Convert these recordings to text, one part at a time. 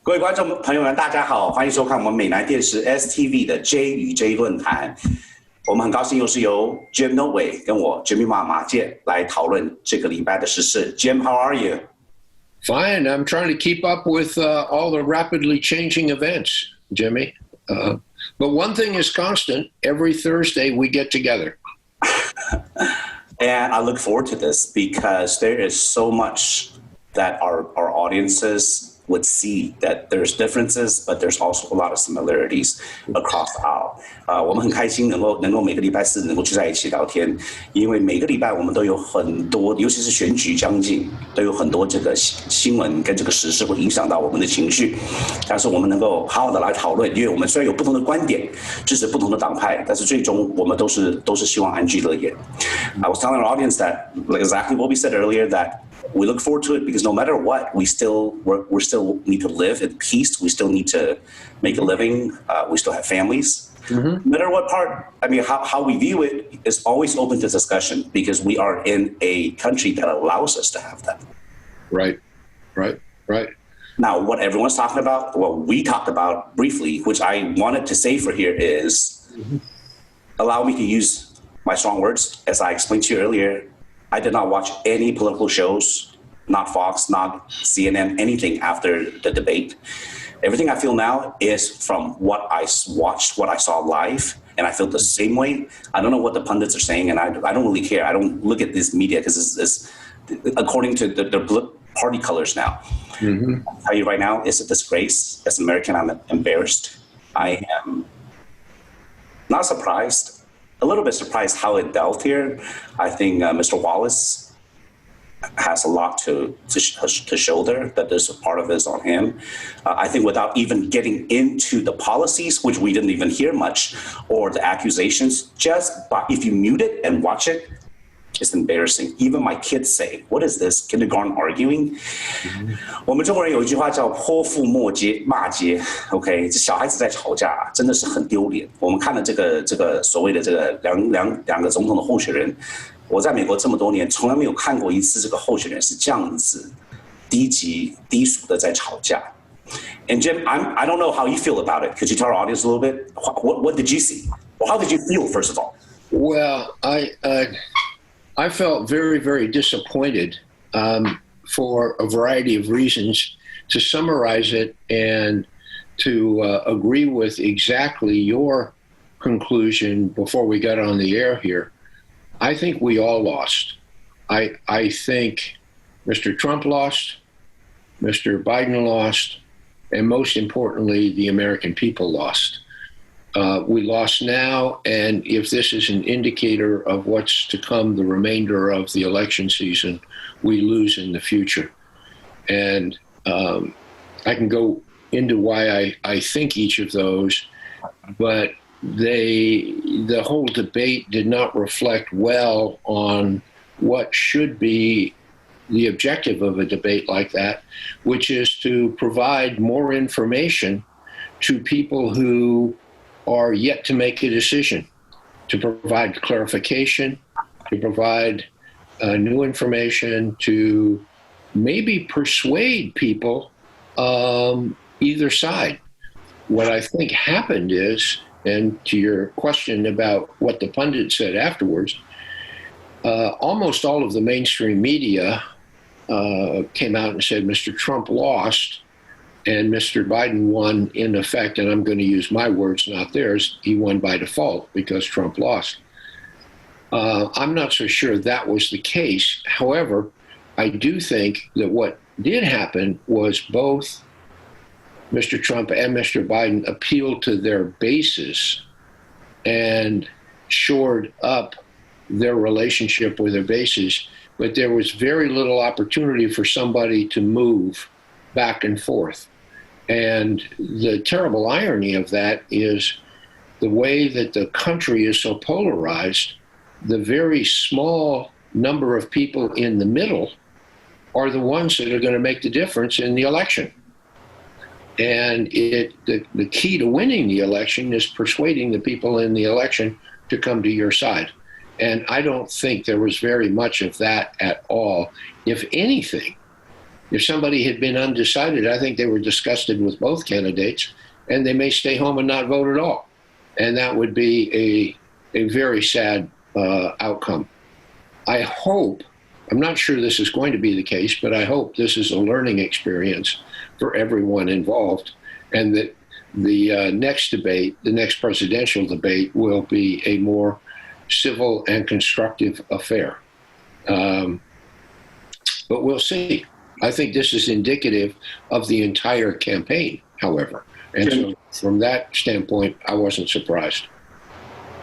各位观众朋友们，大家好，欢迎收看我们美南电视 STV 的 JxJ 论坛。我们很高兴又是由 Jim Notway 跟我 Jimmy 马介来讨论这个礼拜的时事。Jim, how are you? Fine. I'm trying to keep up with all the rapidly changing events, Jimmy. But one thing is constant. Every Thursday we get together. And I look forward to this because there is so much that our audiences would see that there's differences, but there's also a lot of similarities across the aisle. 我们很开心能够每个礼拜四能够聚在一起聊天，因为每个礼拜我们都有很多，尤其是选举将近，都有很多这个新闻跟这个时事会影響到我們的情緒。但是我們能夠好好的來討論，因為我們雖然有不同的觀點，支持不同的黨派，但是最終我們都是希望安居樂業。I was telling our audience that exactly what we said earlier, that we look forward to it because no matter what, we still need to live in peace. We still need to make a living. We still have families. Mm-hmm. No matter what part, I mean, how we view it is always open to discussion because we are in a country that allows us to have that. Right. Now, what everyone's talking about, what we talked about briefly, which I wanted to say for here is, allow me to use my strong words. As I explained to you earlier, I did not watch any political shows, not Fox, not CNN, anything after the debate. Everything I feel now is from what I watched, what I saw live, and I feel the same way. I don't know what the pundits are saying, and I don't really care. I don't look at this media because it's according to the party colors now. Mm-hmm. I'll tell you right now, it's a disgrace. As an American, I'm embarrassed. I am not surprised. A little bit surprised how it dealt here. I think Mr. Wallace has a lot to shoulder, that there's a part of this on him. I think without even getting into the policies, which we didn't even hear much, or the accusations, just by, if you mute it and watch it, it's embarrassing. Even my kids say, what is this, kindergarten arguing? 我们中国人有一句话叫泼妇骂街 OK， 这小孩子在吵架真的是很丢脸。我们看了这个所谓的这个两个总统的候选人，我在美国这么多年从来没有看过一次这个候选人是这样子低级低俗的在吵架。And Jim, I don't know how you feel about it. Could you tell our audience a little bit? What did you see? Or how did you feel, first of all? Well, I felt very, very disappointed for a variety of reasons. To summarize it and to agree with exactly your conclusion before we got on the air here, I think we all lost. I think Mr. Trump lost, Mr. Biden lost, and most importantly, the American people lost. We lost now, and if this is an indicator of what's to come the remainder of the election season, we lose in the future. And I can go into why I think each of those, but the whole debate did not reflect well on what should be the objective of a debate like that, which is to provide more information to people who are yet to make a decision, to provide clarification, to provide new information, to maybe persuade people either side. What I think happened is, and to your question about what the pundit said afterwards, almost all of the mainstream media came out and said Mr. Trump lost and Mr. Biden won in effect, and I'm going to use my words, not theirs. He won by default because Trump lost. I'm not so sure that was the case. However, I do think that what did happen was both Mr. Trump and Mr. Biden appealed to their bases and shored up their relationship with their bases, but there was very little opportunity for somebody to move back and forth. And the terrible irony of that is the way that the country is so polarized, the very small number of people in the middle are the ones that are going to make the difference in the election. And the key to winning the election is persuading the people in the election to come to your side. And I don't think there was very much of that at all. If anything, If somebody had been undecided, I think they were disgusted with both candidates, and they may stay home and not vote at all. And that would be a very sad outcome. I hope, I'm not sure this is going to be the case, but I hope this is a learning experience for everyone involved, and that the next debate, the next presidential debate, will be a more civil and constructive affair. But we'll see. I think this is indicative of the entire campaign, however. And so from that standpoint, I wasn't surprised.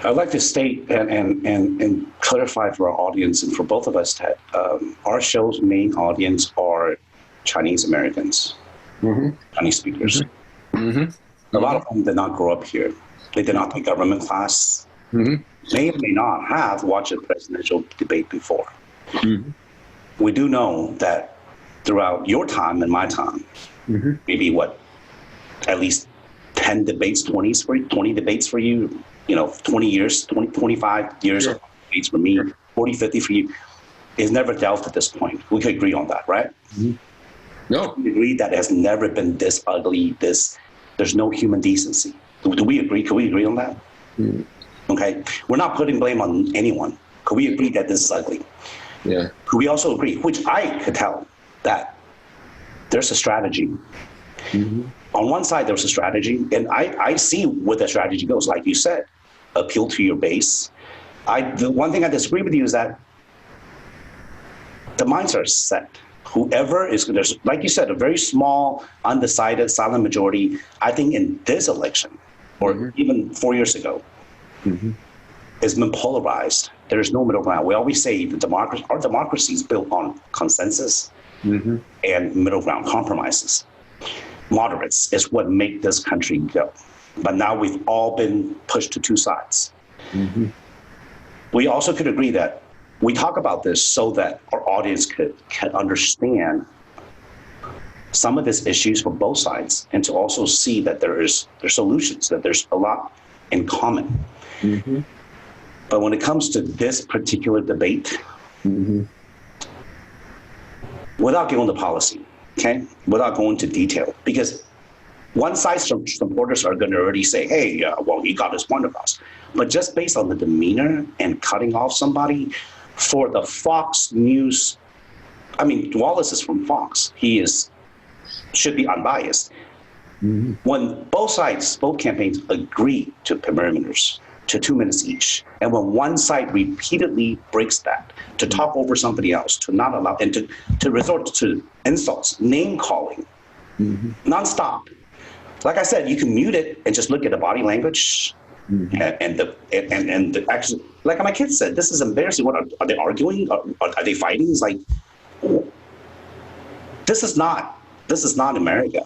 I'd like to state and clarify for our audience and for both of us that our show's main audience are Chinese Americans, Chinese speakers. A lot of them did not grow up here. They did not take government class. May or may not have watched a presidential debate before. We do know that throughout your time and my time, maybe at least 10 debates, 20 debates for you, 20 years, 25 years of debates for me, 40, 50 for you, is never dealt at this point. We could agree on that, right? No. We agree that it has never been this ugly, there's no human decency. Do we agree? Can we agree on that? Okay. We're not putting blame on anyone. Could we agree that this is ugly? Yeah. Could we also agree, which I could tell, that there's a strategy. On one side, there's a strategy, and I see where the strategy goes. Like you said, appeal to your base. The one thing I disagree with you is that the minds are set. Whoever is, there's, like you said, a very small, undecided, silent majority. I think in this election, or even 4 years ago, has been polarized. There's no middle ground. We always say our democracy is built on consensus and middle ground compromises. Moderates is what make this country go. But now we've all been pushed to two sides. We also could agree that we talk about this so that our audience can understand some of these issues from both sides, and to also see that there's solutions, that there's a lot in common. But when it comes to this particular debate, without going to policy, okay, without going to detail, because one side supporters are going to already say, hey, well, he got his point across. But just based on the demeanor and cutting off somebody for the Fox News, I mean, Wallace is from Fox. He should be unbiased. When both sides, both campaigns agree to perimeters, to 2 minutes each, and when one side repeatedly breaks that, to talk over somebody else, to not allow, and to resort to insults, name calling, nonstop. Like I said, you can mute it and just look at the body language and the action. Like my kids said, this is embarrassing. What are they arguing? Are they fighting? It's like, this is not America.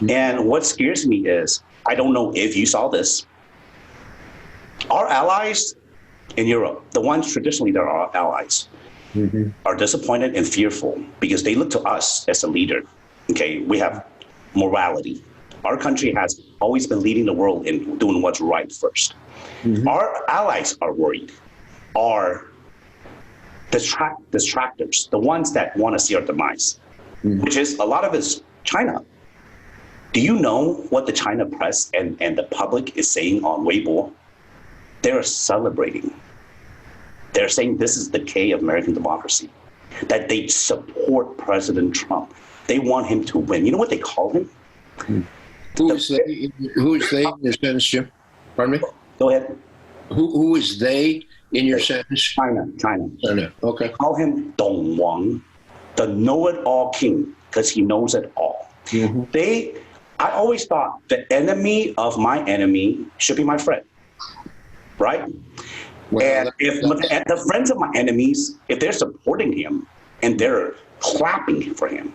And what scares me is, I don't know if you saw this, our allies in Europe, the ones traditionally that are our allies, are disappointed and fearful because they look to us as a leader. Okay, we have morality. Our country has always been leading the world in doing what's right first. Our allies are worried, are distractors, the ones that want to see our demise, which is a lot of it's China. Do you know what the China press and the public is saying on Weibo? They're celebrating. They're saying this is the decay of American democracy, that they support President Trump. They want him to win. You know what they call him? Who is they in your sentence, Jim? Pardon me? Go ahead. Who is they in your sentence? China. Okay. They call him Dong Wang, the know-it-all king, because he knows it all. I always thought the enemy of my enemy should be my friend, right? Well, and if the friends of my enemies, if they're supporting him and they're clapping for him,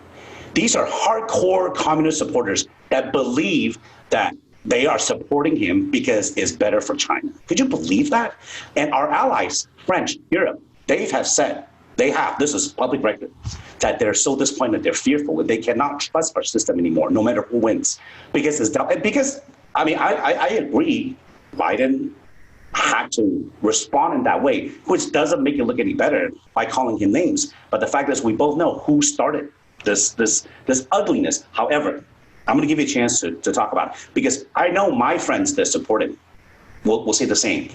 these are hardcore communist supporters that believe that they are supporting him because it's better for China. Could you believe that? And our allies, French, Europe, they have said, this is public record, that they're so disappointed, they're fearful, and they cannot trust our system anymore, no matter who wins. Because I agree, Biden had to respond in that way, which doesn't make it look any better by calling him names. But the fact is, we both know who started this ugliness. However, I'm going to give you a chance to talk about it, because I know my friends that support him will say the same.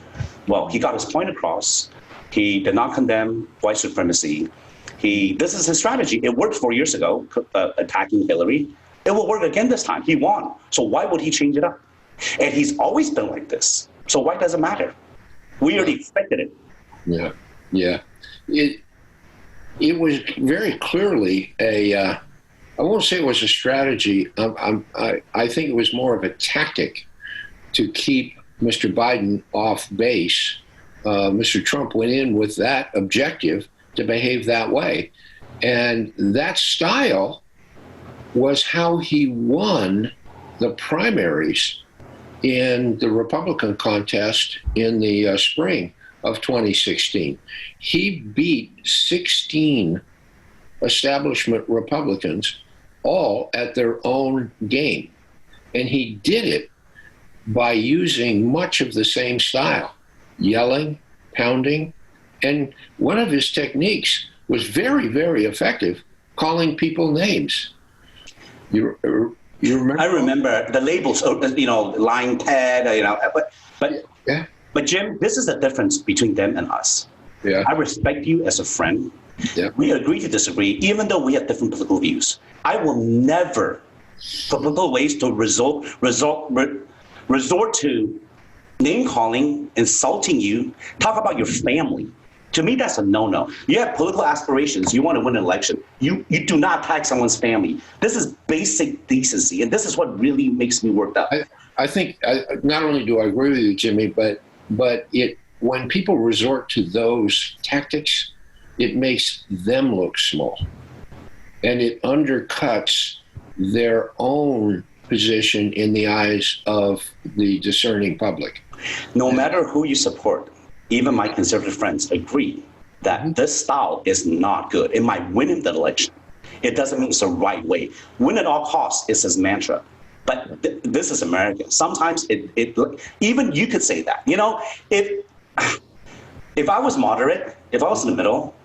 Well, he got his point across. He did not condemn white supremacy. This is his strategy. It worked 4 years ago, attacking Hillary. It will work again this time. He won. So why would he change it up? And he's always been like this. So why does it matter? We already expected it. Yeah, yeah. It was very clearly I won't say it was a strategy. I think it was more of a tactic to keep Mr. Biden off base. Mr. Trump went in with that objective to behave that way. And that style was how he won the primaries in the Republican contest in the spring of 2016. He beat 16 establishment Republicans, all at their own game. And he did it by using much of the same style, yelling, pounding, and one of his techniques was very, very effective, calling people names. You remember? I remember the labels, lying Ted, but Jim, this is the difference between them and us. Yeah. I respect you as a friend. Yeah. We agree to disagree, even though we have different political views. I will never, for political ways, to resort to name calling, insulting you, talk about your family. To me, that's a no-no. You have political aspirations. You want to win an election. You do not attack someone's family. This is basic decency, and this is what really makes me worked up. I think not only do I agree with you, Jimmy, but when people resort to those tactics, it makes them look small, and it undercuts their own position in the eyes of the discerning public. No matter who you support, even my conservative friends agree that this style is not good. It might win him the election. It doesn't mean it's the right way. Win at all costs is his mantra. But this is America. Sometimes even you could say that. If I was moderate, if I was in the middle,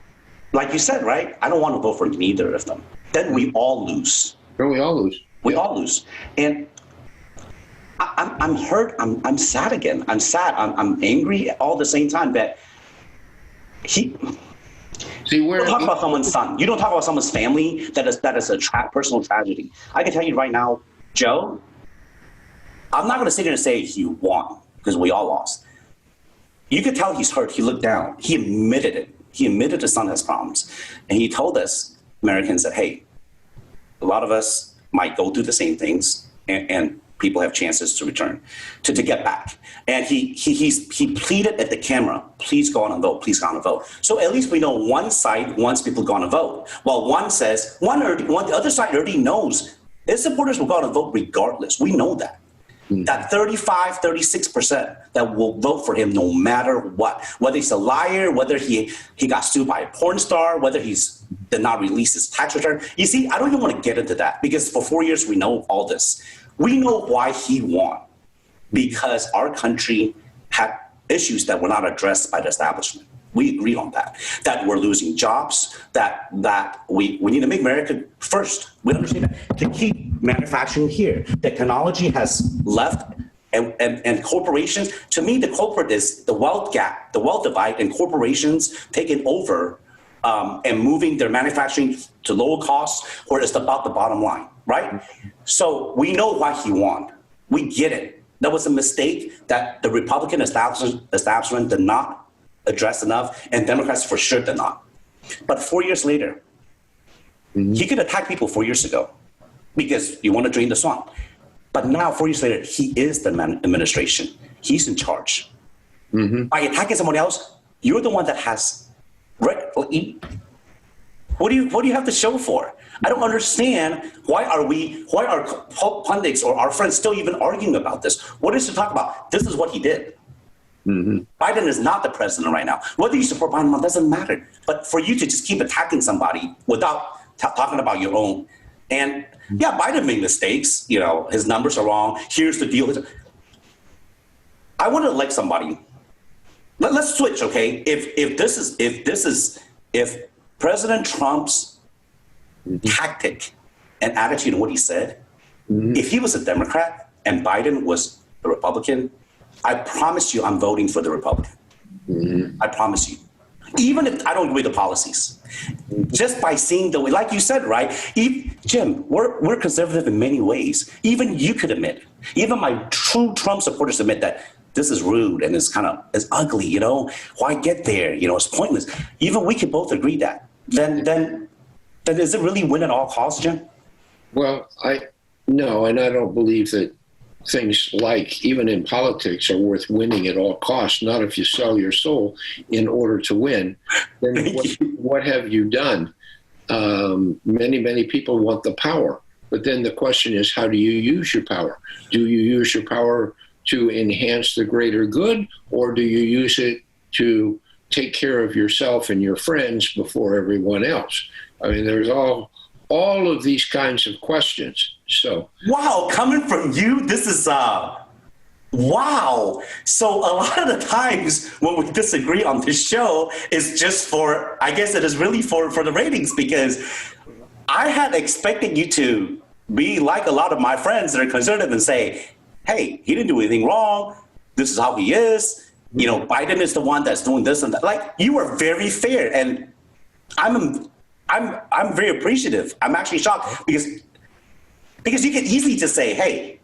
like you said, right? I don't want to vote for neither of them. Then we all lose. We all lose. We all lose. And I'm hurt. I'm sad again. I'm sad. I'm angry all at the same time that you don't talk about someone's son. You don't talk about someone's family. That is a personal tragedy. I can tell you right now, Joe, I'm not going to sit here and say he won because we all lost. You could tell he's hurt. He looked down. He admitted it. He admitted his son has problems. And he told us, Americans, that, hey, a lot of us might go through the same things, and people have chances to return, to get back. And he pleaded at the camera, please go on and vote, please go on and vote. So at least we know one side wants people to go on and vote. While one says, the other side already knows his supporters will go out and vote regardless. We know that. That 35, 36% that will vote for him no matter what. Whether he's a liar, whether he got sued by a porn star, whether he's did not release his tax return. You see, I don't even want to get into that because for 4 years we know all this. We know why he won, because our country had issues that were not addressed by the establishment. We agree on that. That we're losing jobs, that we need to make America first. We understand that. To keep manufacturing here. Technology has left, and corporations, to me, the culprit is the wealth gap, the wealth divide, and corporations taking over and moving their manufacturing to lower costs, where it's about the bottom line, right? So we know why he won. We get it. That was a mistake that the Republican establishment did not address enough, and Democrats for sure did not. But 4 years later, he could attack people 4 years ago because you want to drain the swamp. But now, 4 years later, he is the administration. He's in charge. By attacking someone else, you're the one that has. What do you have to show for? I don't understand why are pundits or our friends still even arguing about this? What is to talk about? This is what he did. Biden is not the president right now. Whether you support Biden or not doesn't matter. But for you to just keep attacking somebody without talking about your own, and yeah, Biden made mistakes. His numbers are wrong. Here's the deal. I want to elect somebody. Let's switch, okay? If President Trump's tactic and attitude and what he said, if he was a Democrat and Biden was a Republican, I promise you I'm voting for the Republican. I promise you. Even if I don't agree with the policies, just by seeing the way, like you said, right? Jim, we're conservative in many ways. Even you could admit, even my true Trump supporters admit that this is rude and it's ugly, you know? Why get there? You know, it's pointless. Even we can both agree that. Then is it really win at all costs, Jim? Well, no, and I don't believe that things like, even in politics, are worth winning at all costs, not if you sell your soul in order to win. Then what have you done? Many people want the power. But then the question is, how do you use your power? Do you use your power to enhance the greater good, or do you use it to take care of yourself and your friends before everyone else? I mean, there's all of these kinds of questions. So, wow, coming from you, this is wow. So a lot of the times when we disagree on this show is just for, I guess it is really for the ratings, because I had expected you to be like a lot of my friends that are conservative and say, hey, he didn't do anything wrong. This is how he is. You know, Biden is the one that's doing this and that. Like, you were very fair, and I'm very appreciative. I'm actually shocked because you could easily just say, hey,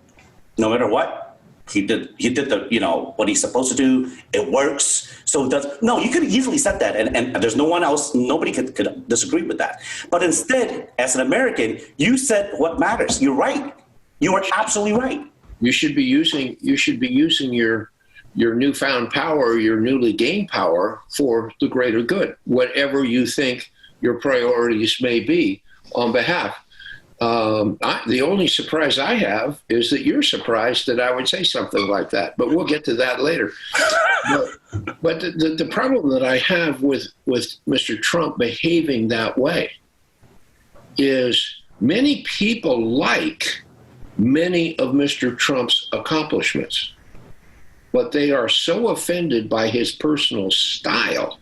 no matter what, he did the, you know, what he's supposed to do. It works. So no, you could have easily said that. And there's no one else, nobody could disagree with that. But instead, as an American, you said what matters. You're right. You are absolutely right. You should be using your newfound power, your newly gained power for the greater good, whatever you think your priorities may be on behalf. The only surprise I have is that you're surprised that I would say something like that, but we'll get to that later. But the problem that I have with Mr. Trump behaving that way is many people like many of Mr. Trump's accomplishments, but they are so offended by his personal style.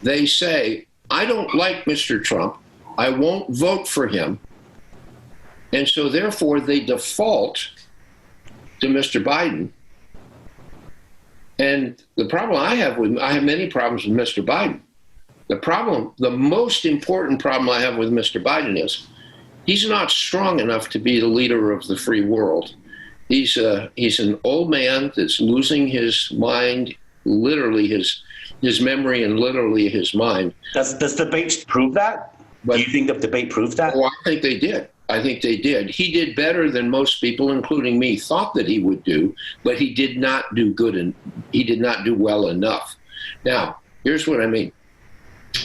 They say, I don't like Mr. Trump. I won't vote for him. And so therefore they default to Mr. Biden. And the problem I have many problems with Mr. Biden. The most important problem I have with Mr. Biden is he's not strong enough to be the leader of the free world. He's an old man that's losing his mind, literally his memory and literally his mind. Does debate prove that? Do you think the debate proved that? Well, I think they did. He did better than most people, including me, thought that he would do, but he did not do good, and he did not do well enough. Now, here's what I mean.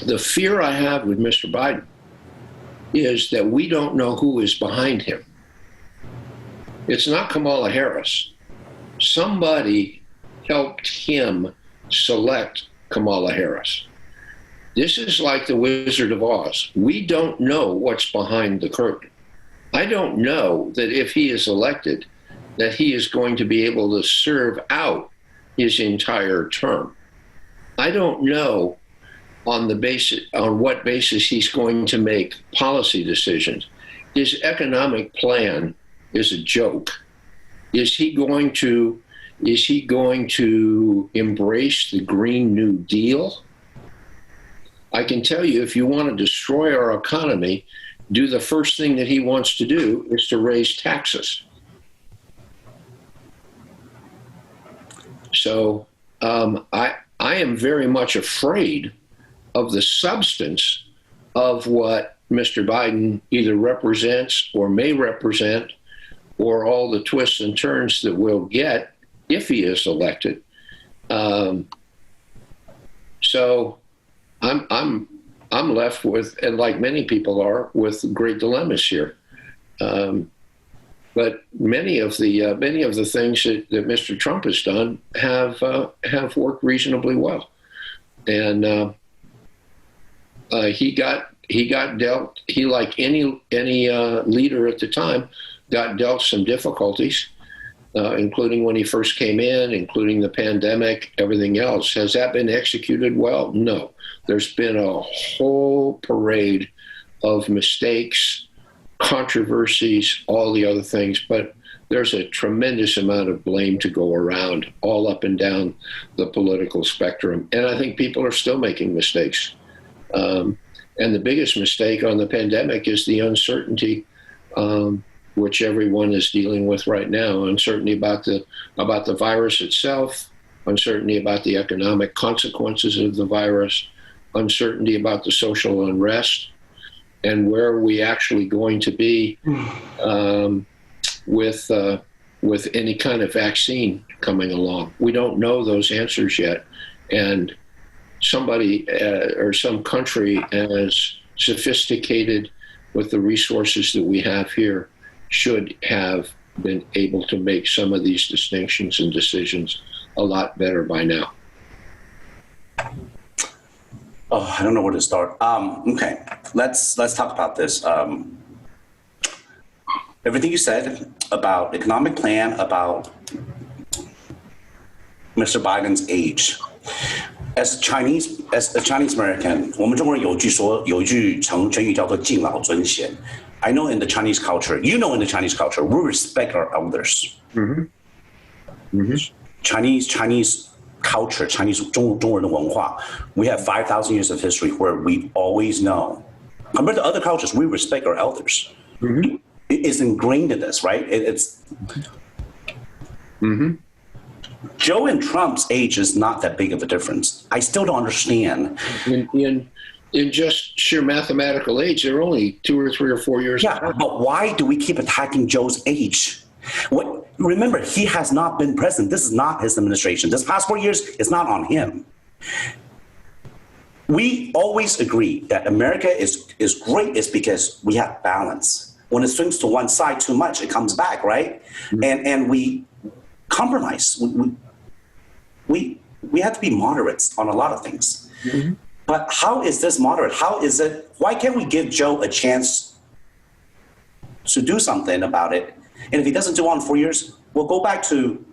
The fear I have with Mr. Biden is that we don't know who is behind him. It's not Kamala Harris. Somebody helped him select Kamala Harris. This is like the Wizard of Oz. We don't know what's behind the curtain. I don't know that if he is elected, that he is going to be able to serve out his entire term. I don't know on what basis he's going to make policy decisions. His economic plan is a joke. Is he going to embrace the Green New Deal? I can tell you, if you want to destroy our economy, the first thing that he wants to do is to raise taxes. So I am very much afraid of the substance of what Mr. Biden either represents or may represent, or all the twists and turns that we'll get if he is elected. So I'm left with, and like many people are, with great dilemmas here. But many of the things that Mr. Trump has done have worked reasonably well, and he like any leader at the time got dealt some difficulties, including when he first came in, including the pandemic, everything else. Has that been executed well? No. There's been a whole parade of mistakes, controversies, all the other things, but there's a tremendous amount of blame to go around all up and down the political spectrum. And I think people are still making mistakes. And the biggest mistake on the pandemic is the uncertainty, which everyone is dealing with right now. Uncertainty about the virus itself, uncertainty about the economic consequences of the virus, uncertainty about the social unrest, and where are we actually going to be with any kind of vaccine coming along. We don't know those answers yet. And somebody or some country as sophisticated with the resources that we have here should have been able to make some of these distinctions and decisions a lot better by now. Oh, I don't know where to start. Okay, let's talk about this. Everything you said about economic plan, about Mr. Biden's age. As a Chinese American, 我们中国人有一句成语叫做敬老尊贤. I know in the Chinese culture, you know in the Chinese culture, we respect our elders. Mm-hmm. Mm-hmm. Chinese culture, Chinese 中国人的文化, we have 5,000 years of history where we always know. Compared to other cultures, we respect our elders. Mm-hmm. It's ingrained in us, right? It's. Mm-hmm. Joe and Trump's age is not that big of a difference. I still don't understand. In just sheer mathematical age, they're only 2 or 3 or 4 years apart. But why do we keep attacking Joe's age? Remember, he has not been president. This is not his administration. This past 4 years is not on him. We always agree that America is great is because we have balance. When it swings to one side too much, it comes back, right? Mm-hmm. And we compromise. We have to be moderates on a lot of things. Mm-hmm. But how is this moderate? Why can't we give Joe a chance to do something about it? And if he doesn't do it in 4 years, we'll go back to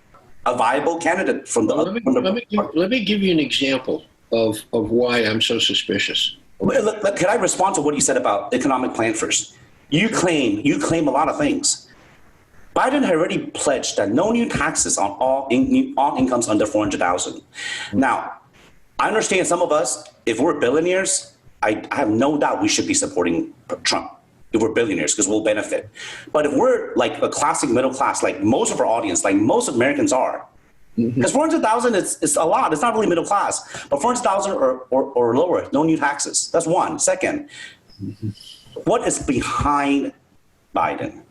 a viable candidate from the other. Let me give you an example of why I'm so suspicious. Can I respond to what you said about economic plan first? You claim a lot of things. Biden had already pledged that no new taxes on all incomes under 400,000. Now, I understand some of us, if we're billionaires, I have no doubt we should be supporting Trump if we're billionaires because we'll benefit. But if we're like a classic middle class, like most of our audience, like most Americans are, because 400,000 is a lot. It's not really middle class, but 400,000 or lower, no new taxes. That's one. Second, what is behind Biden?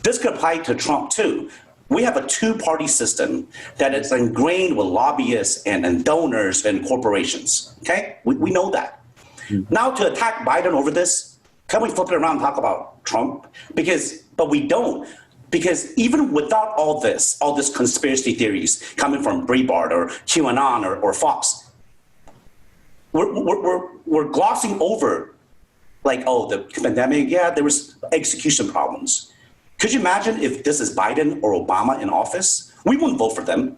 This could apply to Trump too. We have a two-party system that is ingrained with lobbyists and donors and corporations, okay? We know that. Now to attack Biden over this, can we flip it around and talk about Trump? But we don't. Because even without all this conspiracy theories coming from Breitbart or QAnon or Fox, we're glossing over like, oh, the pandemic, yeah, there was execution problems. Could you imagine if this is Biden or Obama in office? We wouldn't vote for them.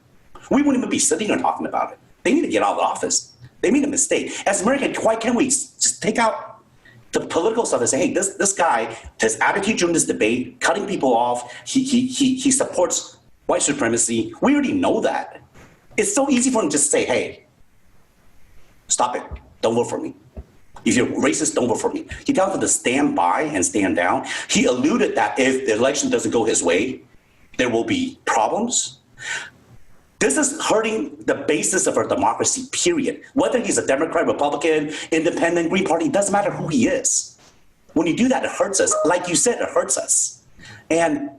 We wouldn't even be sitting here talking about it. They need to get out of the office. They made a mistake. As Americans, why can't we just take out the political stuff and say, hey, this guy, his attitude during this debate, cutting people off, he supports white supremacy. We already know that. It's so easy for him to just say, hey, stop it. Don't vote for me. If you're racist, don't vote for me. He tells them to stand by and stand down. He alluded that if the election doesn't go his way, there will be problems. This is hurting the basis of our democracy, period. Whether he's a Democrat, Republican, Independent, Green Party, it doesn't matter who he is. When you do that, it hurts us. Like you said, it hurts us. And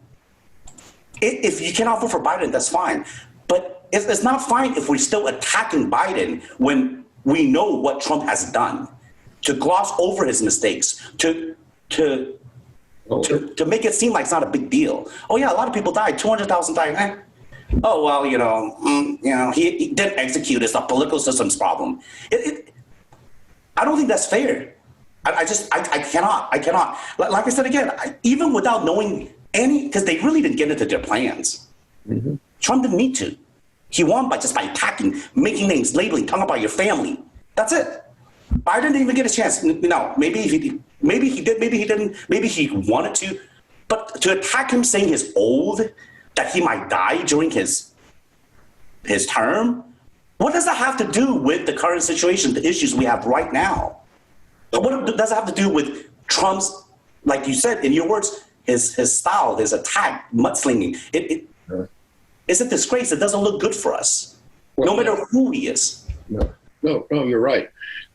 if you cannot vote for Biden, that's fine. But it's not fine if we're still attacking Biden when we know what Trump has done. To gloss over his mistakes, to make it seem like it's not a big deal. Oh yeah, a lot of people died. 200,000 died. Oh well, he didn't execute. It's a political system's problem. I don't think that's fair. I cannot. Like I said again, even without knowing because they really didn't get into their plans. Mm-hmm. Trump didn't need to. He won by attacking, making names, labeling, talking about your family. That's it. Biden didn't even get a chance. Maybe if he Maybe he did, maybe he didn't, maybe he wanted to. But to attack him saying he's old, that he might die during his term, what does that have to do with the current situation, the issues we have right now? What does it have to do with Trump's, like you said, in your words, his style, his attack, mudslinging? It's a disgrace. It doesn't look good for us, no matter who he is. No, you're right.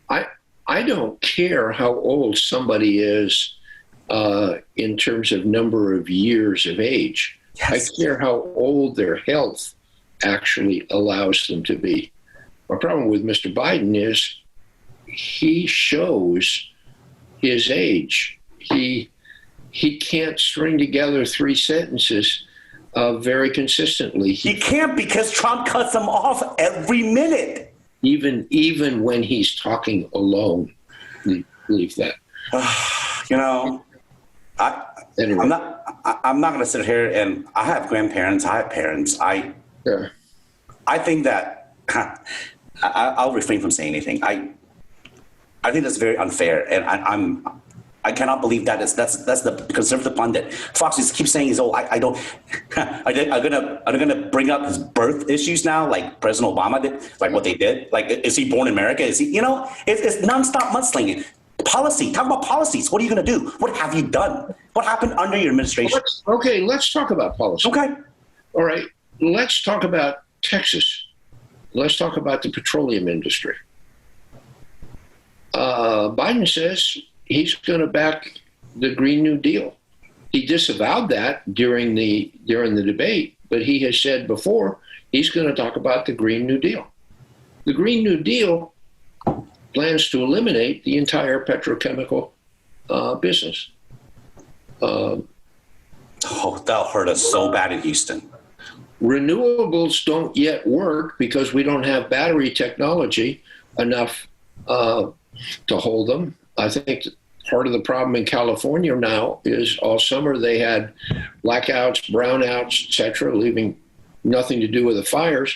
I don't care how old somebody is in terms of number of years of age. Yes. I care how old their health actually allows them to be. My problem with Mr. Biden is he shows his age. He can't string together 3 sentences very consistently. He can't because Trump cuts him off every minute. Even when he's talking alone. Believe that. Anyway. I'm not going to sit here, and I have grandparents. I have parents. I think that I'll refrain from saying anything. I think that's very unfair, and I cannot believe that that's the conservative pundit. Fox just keeps saying he's old. I don't. Are they gonna bring up his birth issues now, like President Obama did, like what they did? Like, is he born in America? Is he? It's nonstop mudslinging. Policy. Talk about policies. What are you going to do? What have you done? What happened under your administration? Let's talk about policy. Okay. All right. Let's talk about Texas. Let's talk about the petroleum industry. Biden says he's going to back the Green New Deal. He disavowed that during the debate, but he has said before he's going to talk about the Green New Deal. The Green New Deal plans to eliminate the entire petrochemical business. That'll hurt us so bad in Houston. Renewables don't yet work because we don't have battery technology enough to hold them. I think part of the problem in California now is all summer they had blackouts, brownouts, etc., leaving nothing to do with the fires.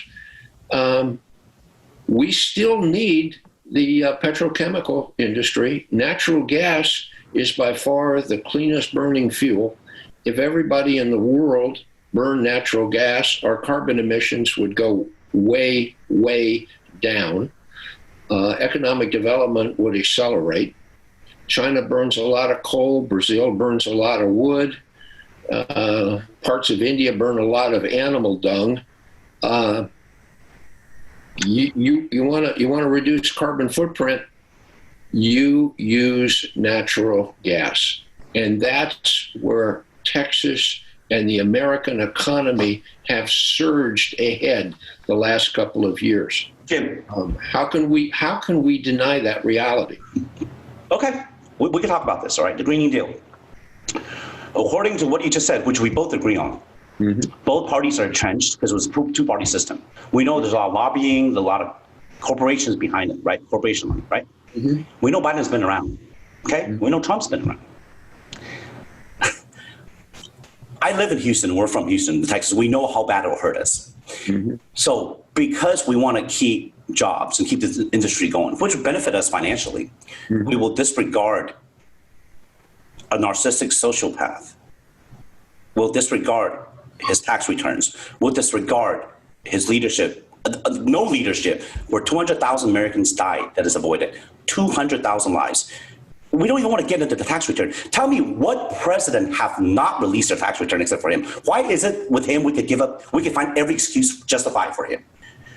We still need the petrochemical industry. Natural gas is by far the cleanest burning fuel. If everybody in the world burned natural gas, our carbon emissions would go way, way down. Economic development would accelerate. China burns a lot of coal. Brazil burns a lot of wood. Parts of India burn a lot of animal dung. You want to reduce carbon footprint, you use natural gas. And that's where Texas and the American economy have surged ahead the last couple of years. Jim, how can we deny that reality? Okay, we can talk about this, all right? The Green New Deal. According to what you just said, which we both agree on, both parties are entrenched because it was a two-party system. We know there's a lot of lobbying, a lot of corporations behind it, right? Corporation money, right? We know Biden's been around, okay? We know Trump's been around. I live in Houston. We're from Houston, Texas. We know how bad it will hurt us. So because we want to keep jobs and keep this industry going, which would benefit us financially, we will disregard a narcissistic sociopath. We'll disregard his tax returns. We'll disregard his leadership. No leadership, where 200,000 Americans died that is avoided. 200,000 lives. We don't even want to get into the tax return. Tell me what president have not released their tax return except for him? Why is it with him we could find every excuse justified for him?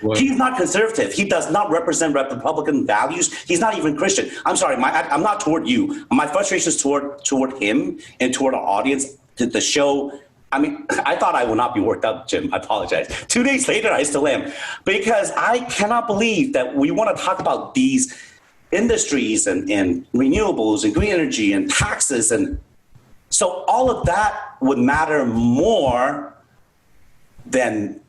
What? He's not conservative. He does not represent Republican values. He's not even Christian. I'm sorry, I'm not toward you. My frustration is toward him and toward our audience. The show, I mean, I thought I would not be worked up, Jim. I apologize. 2 days later, I still am. Because I cannot believe that we want to talk about these industries and renewables and green energy and taxes. And so all of that would matter more than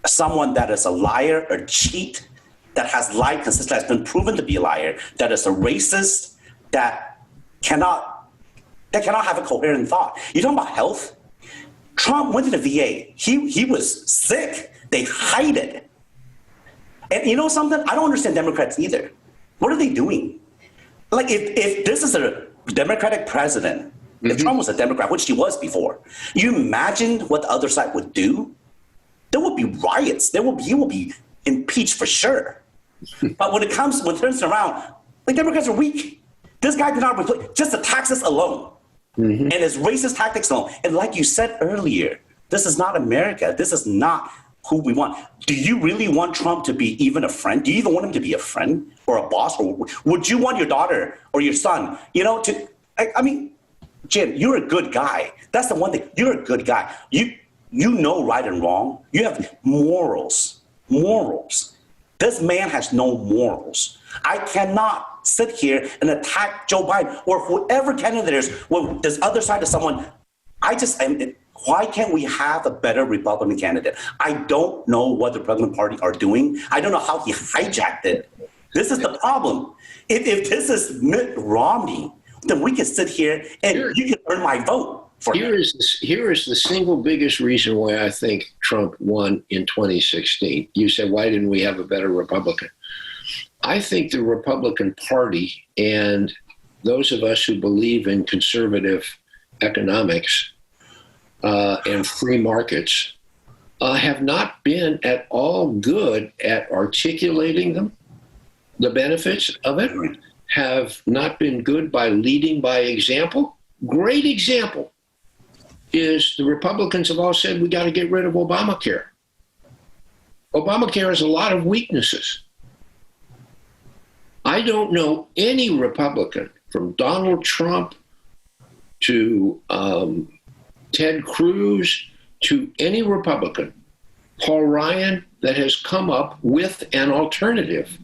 someone that is a liar or cheat, that has lied consistently, has been proven to be a liar, that is a racist, that cannot have a coherent thought. You're talking about health? Trump went to the VA. He was sick. They hide it. And you know something? I don't understand Democrats either. What are they doing? Like if this is a Democratic president, if Trump was a Democrat, which he was before, you imagine what the other side would do? There would be riots. He will be impeached for sure. But when it turns around, like Democrats are weak. This guy did not replace just the taxes alone and his racist tactics alone. And like you said earlier, this is not America. This is not who we want. Do you really want Trump to be even a friend? Do you even want him to be a friend or a boss? Or would you want your daughter or your son, I mean, Jim, you're a good guy. That's the one thing. You're a good guy. You know right and wrong. You have morals. This man has no morals. I cannot sit here and attack Joe Biden or whoever candidate is, well, this other side of someone. Why can't we have a better Republican candidate? I don't know what the Republican Party are doing. I don't know how he hijacked it. This is the problem. If this is Mitt Romney, then we can sit here and you can earn my vote. Here is the single biggest reason why I think Trump won in 2016. You said, why didn't we have a better Republican? I think the Republican Party and those of us who believe in conservative economics and free markets have not been at all good at articulating them, the benefits of it, have not been good by leading by example. Great example is the Republicans have all said we got to get rid of Obamacare. Obamacare has a lot of weaknesses. I don't know any Republican, from Donald Trump to Ted Cruz to any Republican, Paul Ryan, that has come up with an alternative.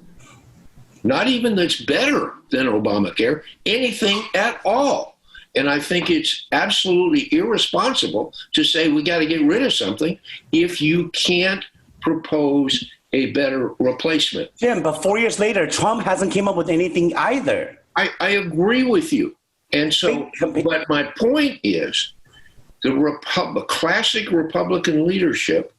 Not even that's better than Obamacare, anything at all. And I think it's absolutely irresponsible to say we got to get rid of something if you can't propose a better replacement. Jim, but 4 years later, Trump hasn't came up with anything either. I agree with you. And so, but my point is, the classic Republican leadership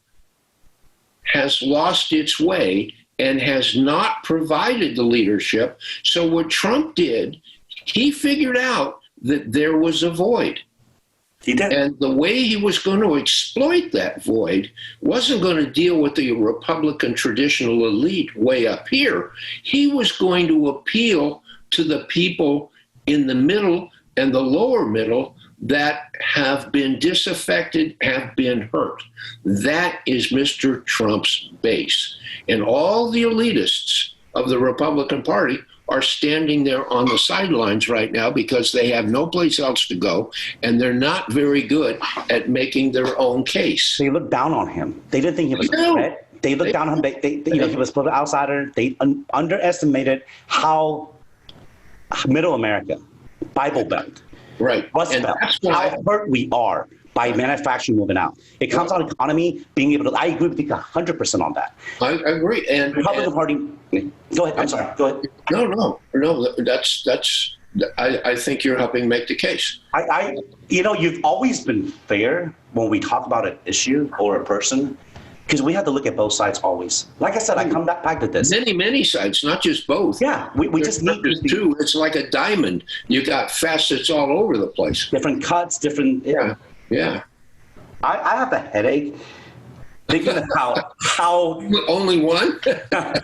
has lost its way and has not provided the leadership. So what Trump did, he figured out that there was a void. He did. And the way he was going to exploit that void wasn't going to deal with the Republican traditional elite way up here. He was going to appeal to the people in the middle and the lower middle that have been disaffected, have been hurt. That is Mr. Trump's base. And all the elitists of the Republican Party are standing there on the sidelines right now because they have no place else to go, and they're not very good at making their own case. They looked down on him. They didn't think he was a threat. They looked down on him. He was an outsider. They underestimated how Middle America, Bible Belt, right, Rust Belt, how hurt we are by manufacturing moving out. It comes on economy, being able to, I agree with you 100% on that. I agree. And Republican Party, go ahead, I'm sorry, go ahead. No, I think you're helping make the case. You've always been fair when we talk about an issue or a person, because we have to look at both sides always. Like I said, I come back to this. Many sides, not just both. Yeah, we just need to two. It's like a diamond. You got facets all over the place. Different cuts, different. Yeah. I have a headache thinking about how only one,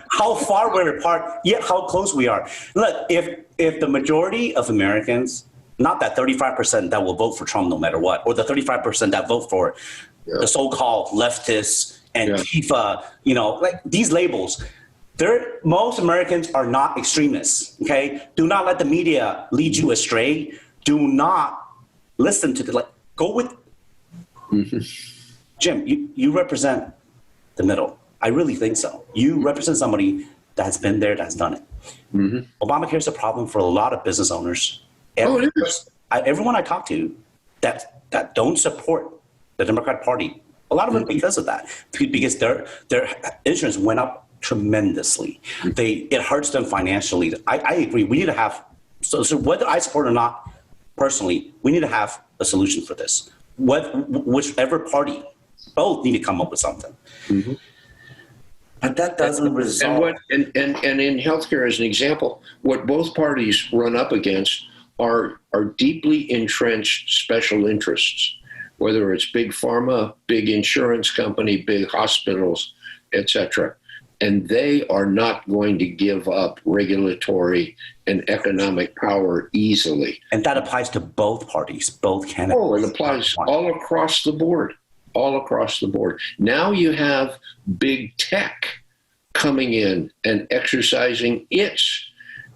how far we're apart, yet how close we are. Look, if the majority of Americans, not that 35% that will vote for Trump no matter what, or the 35% that vote for the so-called leftists and Antifa, like these labels, most Americans are not extremists. Okay, do not let the media lead you astray. Do not listen to go with. Jim, you represent the middle. I really think so. You represent somebody that has been there, that's done it. Obamacare is a problem for a lot of business owners. Everyone I talk to that don't support the Democratic Party, a lot of them because of that, because their insurance went up tremendously. It hurts them financially. I agree. We need to have, so whether I support or not, personally, we need to have a solution for this. Whichever party, both need to come up with something. But that doesn't resolve. And in healthcare, as an example, what both parties run up against are deeply entrenched special interests, whether it's big pharma, big insurance company, big hospitals, etc. And they are not going to give up regulatory and economic power easily. And that applies to both parties, both candidates. Oh, it applies all across the board, all across the board. Now you have big tech coming in and exercising its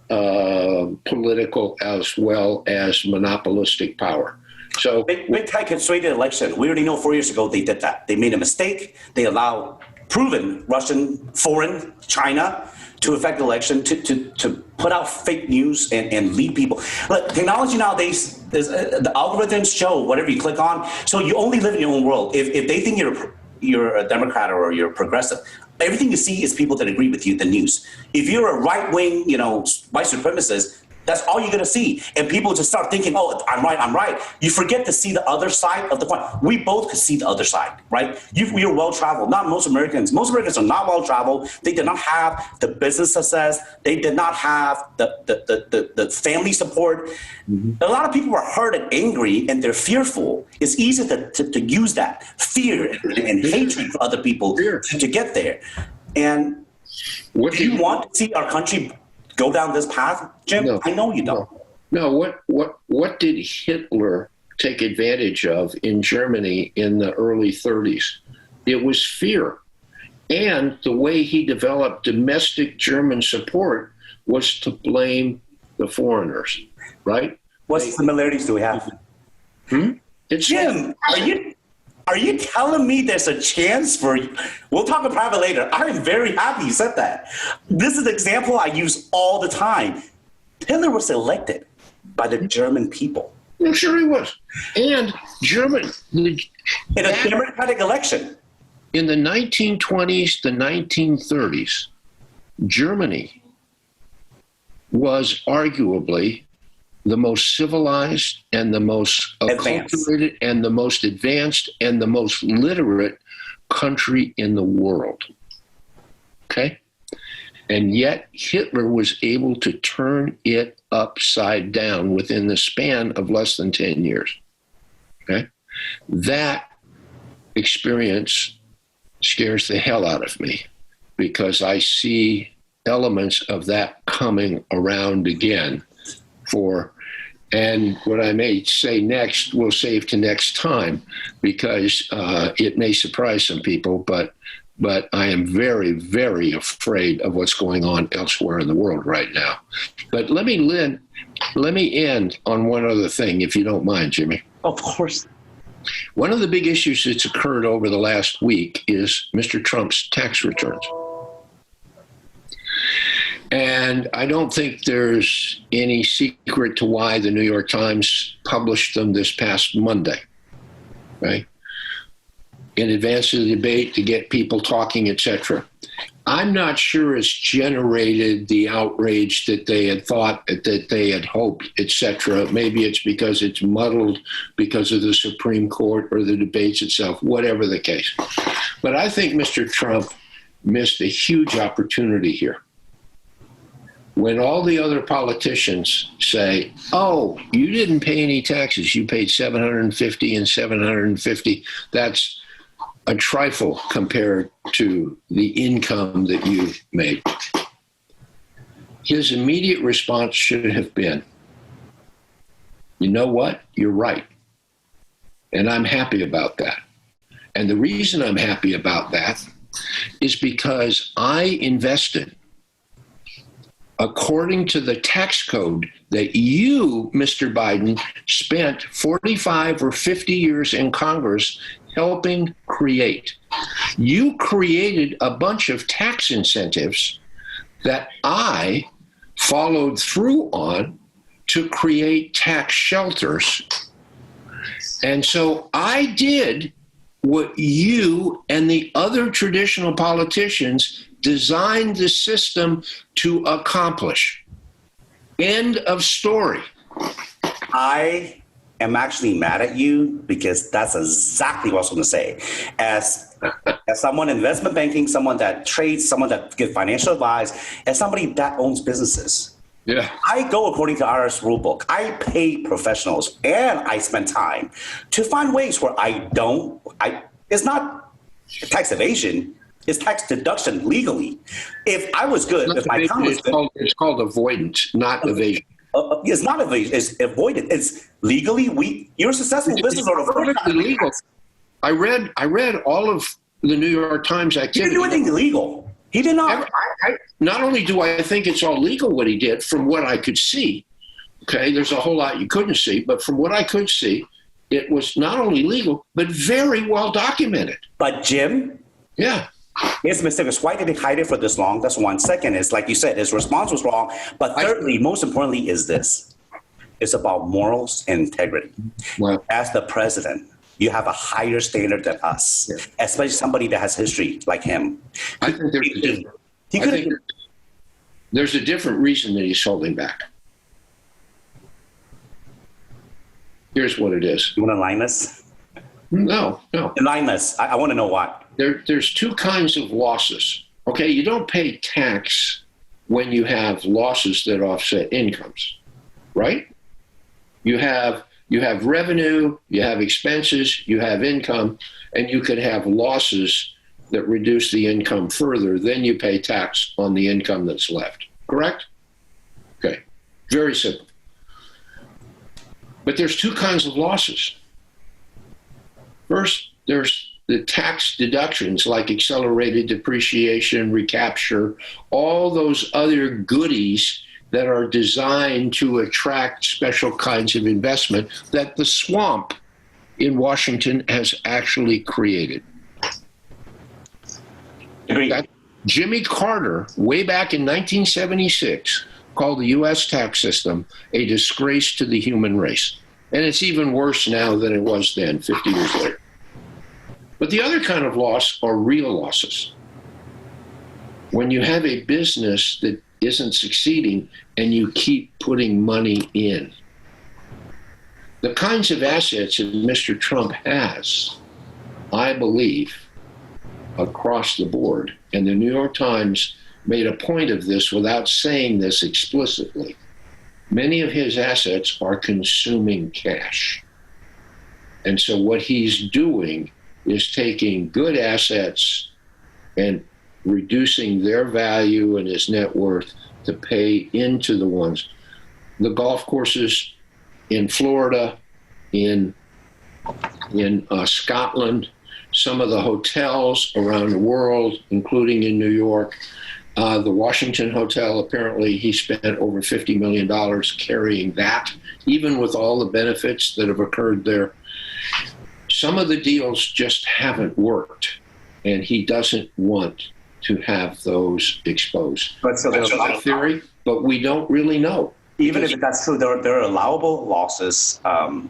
political as well as monopolistic power. So big tech can sway the election. We already know 4 years ago they did that. They made a mistake. They allowed proven Russian, foreign, China to affect the election, to put out fake news and lead people. Look, technology nowadays, the algorithms show whatever you click on. So you only live in your own world. If they think you're a Democrat or you're progressive, everything you see is people that agree with you, the news. If you're a right-wing, white supremacist, that's all you're going to see. And people just start thinking, oh, I'm right. You forget to see the other side of the coin. We both could see the other side, right? We are well-traveled. Not most Americans. Most Americans are not well-traveled. They did not have the business success. They did not have the family support. Mm-hmm. A lot of people are hurt and angry, and they're fearful. It's easy to use that fear and hatred for other people to get there. And do you want to see our country go down this path, Jim? No, I know you don't. No. What did Hitler take advantage of in Germany in the early 30s? It was fear. And the way he developed domestic German support was to blame the foreigners, right? What similarities do we have? Jim, are you telling me there's a chance for you? We'll talk about private later. I am very happy you said that. This is an example I use all the time. Hitler was elected by the German people. Well, sure he was. And German. In a democratic election. In the 1920s, the 1930s, Germany was arguably the most civilized and the most acculturated and the most advanced and the most literate country in the world. Okay? And yet Hitler was able to turn it upside down within the span of less than 10 years. Okay? That experience scares the hell out of me because I see elements of that coming around again and what I may say next, we'll save to next time because it may surprise some people, but I am very, very afraid of what's going on elsewhere in the world right now. But let me end on one other thing, if you don't mind, Jimmy. Of course. One of the big issues that's occurred over the last week is Mr. Trump's tax returns. And I don't think there's any secret to why the New York Times published them this past Monday, right? In advance of the debate to get people talking, etc. I'm not sure it's generated the outrage that they had thought, that they had hoped, etc. Maybe it's because it's muddled because of the Supreme Court or the debates itself, whatever the case. But I think Mr. Trump missed a huge opportunity here. When all the other politicians say, oh, you didn't pay any taxes, you paid $750 and $750, that's a trifle compared to the income that you made. His immediate response should have been, you know what, you're right. And I'm happy about that. And the reason I'm happy about that is because I invested according to the tax code that you, Mr. Biden, spent 45 or 50 years in Congress helping create. You created a bunch of tax incentives that I followed through on to create tax shelters. And so I did what you and the other traditional politicians designed the system to accomplish. End of story. I am actually mad at you because that's exactly what I was going to say. As someone in investment banking, someone that trades, someone that gives financial advice, as somebody that owns businesses. Yeah. I go according to IRS rulebook. I pay professionals and I spend time to find ways where it's not tax evasion, it's tax deduction legally. If I was good, if my time was good. It's called avoidance, not evasion. It's not evasion, it's avoided. It's legally, you're a successful business owner. Perfectly legal. I read all of the New York Times activity. He didn't do anything illegal. He did not. Not only do I think it's all legal what he did, from what I could see, okay, there's a whole lot you couldn't see, but from what I could see, it was not only legal, but very well documented. But Jim? Yeah. His mistake was, why did he hide it for this long? That's one. Second is, like you said, his response was wrong. But thirdly, most importantly, is this. It's about morals and integrity. Well, as the president, you have a higher standard than us, especially somebody that has history like him. I think there's a different reason that he's holding back. Here's what it is. You want to line us? No. Line us. I want to know why. There's two kinds of losses. Okay, you don't pay tax when you have losses that offset incomes, right? You have revenue, you have expenses, you have income, and you could have losses that reduce the income further. Then you pay tax on the income that's left. Correct? Okay. Very simple. But there's two kinds of losses. First, there's the tax deductions like accelerated depreciation, recapture, all those other goodies that are designed to attract special kinds of investment that the swamp in Washington has actually created. Jimmy Carter, way back in 1976, called the U.S. tax system a disgrace to the human race. And it's even worse now than it was then, 50 years later. But the other kind of loss are real losses. When you have a business that isn't succeeding and you keep putting money in. The kinds of assets that Mr. Trump has, I believe, across the board, and the New York Times made a point of this without saying this explicitly, many of his assets are consuming cash. And so what he's doing is taking good assets and reducing their value and his net worth to pay into the ones. The golf courses in Florida, in Scotland, some of the hotels around the world, including in New York. The Washington Hotel, apparently he spent over $50 million carrying that, even with all the benefits that have occurred there. Some of the deals just haven't worked, and he doesn't want to have those exposed. But so that's a theory, but we don't really know. Even if that's true, there are allowable losses.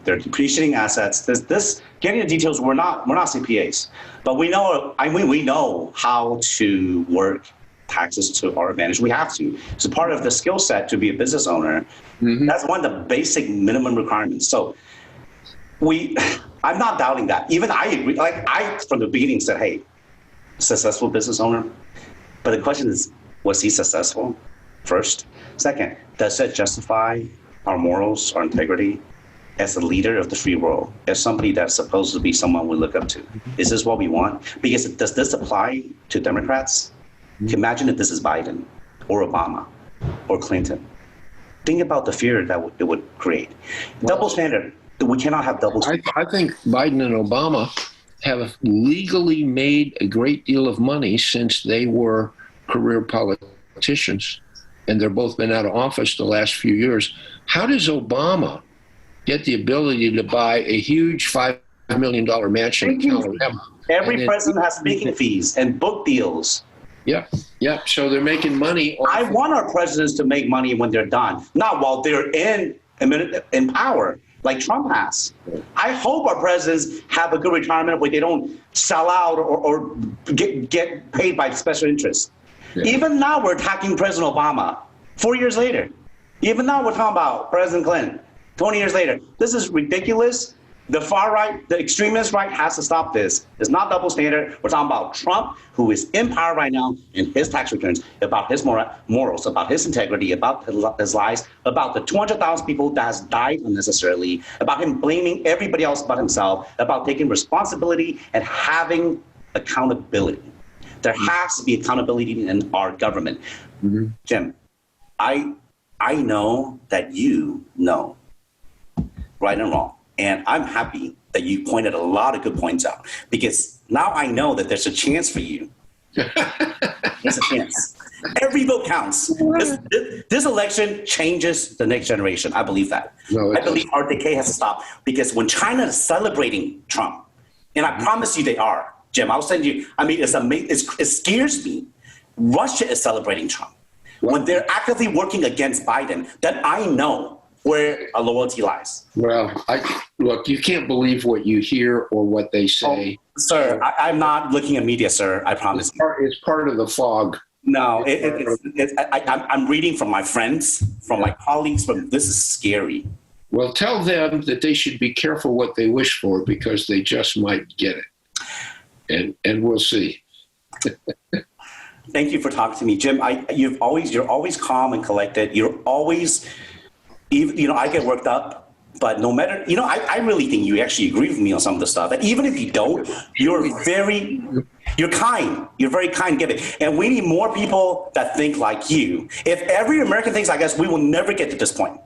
They're depreciating assets. This getting the details. We're not CPAs, but we know. We know how to work taxes to our advantage. We have to. It's a part of the skill set to be a business owner. Mm-hmm. That's one of the basic minimum requirements. So I'm not doubting that. Even I agree. Like I, from the beginning, said, "Hey, successful business owner." But the question is, was he successful? First. Second, does that justify our morals, our integrity as a leader of the free world, as somebody that's supposed to be someone we look up to? Is this what we want? Because does this apply to Democrats? Imagine if this is Biden or Obama or Clinton. Think about the fear that it would create. Double standard. We cannot have double standard. I think Biden and Obama have legally made a great deal of money since they were career politicians. And they've both been out of office the last few years. How does Obama get the ability to buy a huge $5 million mansion in California? Every president has speaking fees and book deals. Yeah. So they're making money. I want our presidents to make money when they're done, not while they're in power, like Trump has. I hope our presidents have a good retirement where they don't sell out or get paid by special interests. Yeah. Even now, we're attacking President Obama 4 years later. Even now, we're talking about President Clinton. 20 years later. This is ridiculous. The far right, the extremist right has to stop this. It's not double standard. We're talking about Trump, who is in power right now, in his tax returns, about his morals, about his integrity, about his lies, about the 200,000 people that has died unnecessarily, about him blaming everybody else but himself, about taking responsibility and having accountability. There has to be accountability in our government. Mm-hmm. Jim, I know that you know right and wrong. And I'm happy that you pointed a lot of good points out, because now I know that there's a chance for you. There's a chance. Every vote counts. This election changes the next generation. I believe that. No, I believe our decay has to stop, because when China is celebrating Trump, and I promise you they are, Jim, I'll send you, I mean, it scares me. Russia is celebrating Trump. When they're actively working against Biden, then I know where our loyalty lies. Well, look, you can't believe what you hear or what they say. Oh, sir, I'm not looking at media, sir. I promise you. It's part of the fog. No, I'm reading from my friends, from my colleagues. This is scary. Well, tell them that they should be careful what they wish for, because they just might get it. And we'll see. Thank you for talking to me, Jim. You're always calm and collected. You're always... You know, I get worked up, but no matter, you know, I really think you actually agree with me on some of the stuff. And even if you don't, you're kind. You're very kind, get it. And we need more people that think like you. If every American thinks like us, we will never get to this point.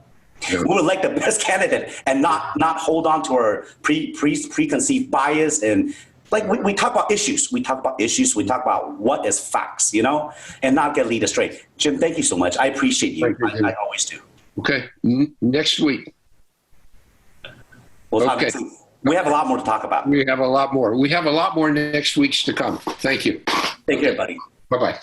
Yeah. We will elect the best candidate and not hold on to our preconceived bias. And like we talk about issues. We talk about what is facts, you know, and not get lead astray. Jim, thank you so much. I appreciate you. I always do. Okay, next week. We'll talk. We have a lot more to talk about. We have a lot more. We have a lot more next weeks to come. Thank you. Take care, buddy. Bye-bye.